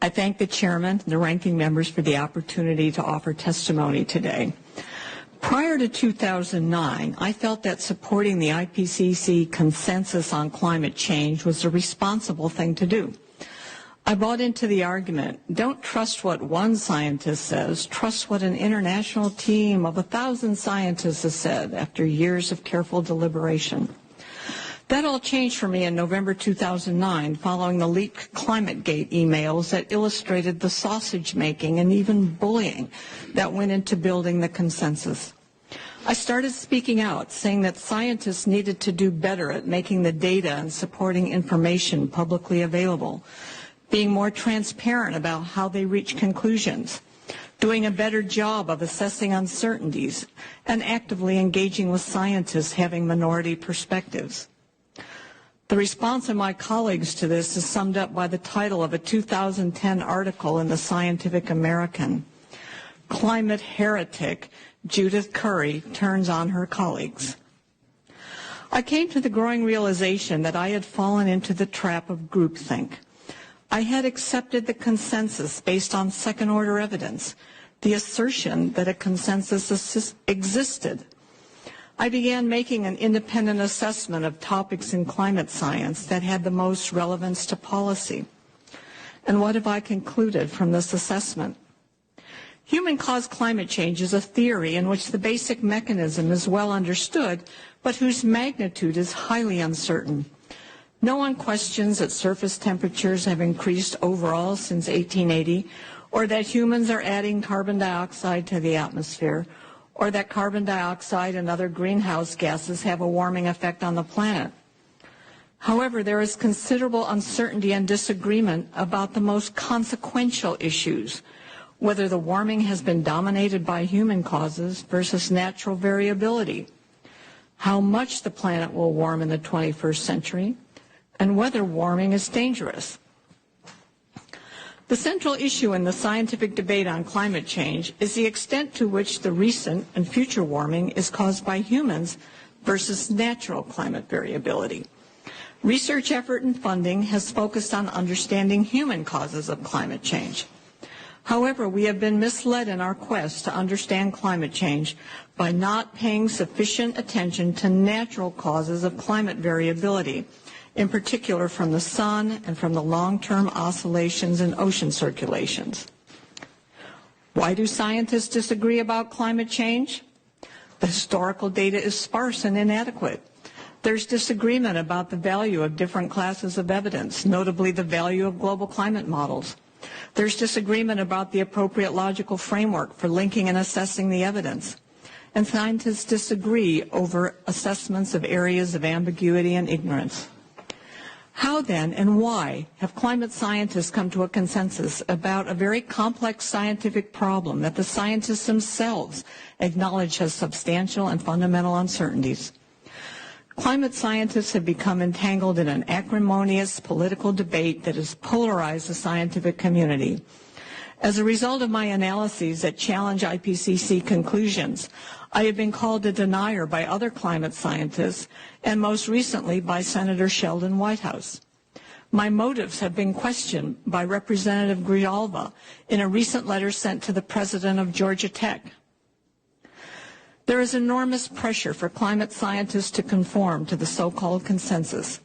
I thank the chairman and the ranking members for the opportunity to offer testimony today. Prior to 2009, I felt that supporting the IPCC consensus on climate change was a responsible thing to do. I bought into the argument, don't trust what one scientist says, trust what an international team of 1,000 scientists has said after years of careful deliberation. That all changed for me in November 2009 following the leaked ClimateGate emails that illustrated the sausage making and even bullying that went into building the consensus. I started speaking out, saying that scientists needed to do better at making the data and supporting information publicly available, being more transparent about how they reach conclusions, doing a better job of assessing uncertainties, and actively engaging with scientists having minority perspectives. The response of my colleagues to this is summed up by the title of a 2010 article in the Scientific American. Climate heretic Judith Curry turns on her colleagues. I came to the growing realization that I had fallen into the trap of groupthink. I had accepted the consensus based on second-order evidence, the assertion that a consensus existed. I began making an independent assessment of topics in climate science that had the most relevance to policy. And what have I concluded from this assessment? Human-caused climate change is a theory in which the basic mechanism is well understood, but whose magnitude is highly uncertain. No one questions that surface temperatures have increased overall since 1880, or that humans are adding carbon dioxide to the atmosphere, or that carbon dioxide and other greenhouse gases have a warming effect on the planet. However, there is considerable uncertainty and disagreement about the most consequential issues, whether the warming has been dominated by human causes versus natural variability, how much the planet will warm in the 21st century, and whether warming is dangerous. The central issue in the scientific debate on climate change is the extent to which the recent and future warming is caused by humans versus natural climate variability. Research effort and funding has focused on understanding human causes of climate change. However, we have been misled in our quest to understand climate change by not paying sufficient attention to natural causes of climate variability, in particular from the sun and from the long-term oscillations in ocean circulations. Why do scientists disagree about climate change? The historical data is sparse and inadequate. There's disagreement about the value of different classes of evidence, notably the value of global climate models. There's disagreement about the appropriate logical framework for linking and assessing the evidence. And scientists disagree over assessments of areas of ambiguity and ignorance. How then and why have climate scientists come to a consensus about a very complex scientific problem that the scientists themselves acknowledge has substantial and fundamental uncertainties? Climate scientists have become entangled in an acrimonious political debate that has polarized the scientific community. As a result of my analyses that challenge IPCC conclusions, I have been called a denier by other climate scientists, and most recently by Senator Sheldon Whitehouse. My motives have been questioned by Representative Grijalva in a recent letter sent to the president of Georgia Tech. There is enormous pressure for climate scientists to conform to the so-called consensus.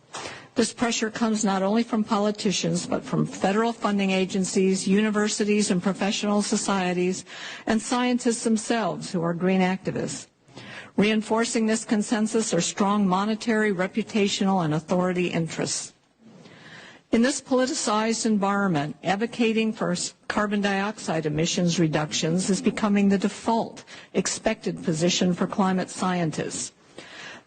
This pressure comes not only from politicians, but from federal funding agencies, universities and professional societies, and scientists themselves who are green activists. Reinforcing this consensus are strong monetary, reputational, and authority interests. In this politicized environment, advocating for carbon dioxide emissions reductions is becoming the default, expected position for climate scientists.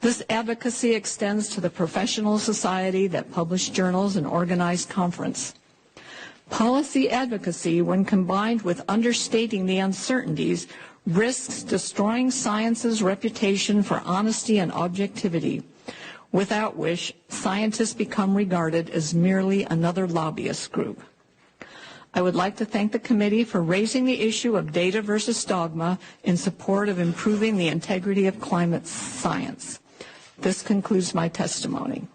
This advocacy extends to the professional society that publish journals and organize conference. Policy advocacy, when combined with understating the uncertainties, risks destroying science's reputation for honesty and objectivity, without which scientists become regarded as merely another lobbyist group. I would like to thank the committee for raising the issue of data versus dogma in support of improving the integrity of climate science. This concludes my testimony.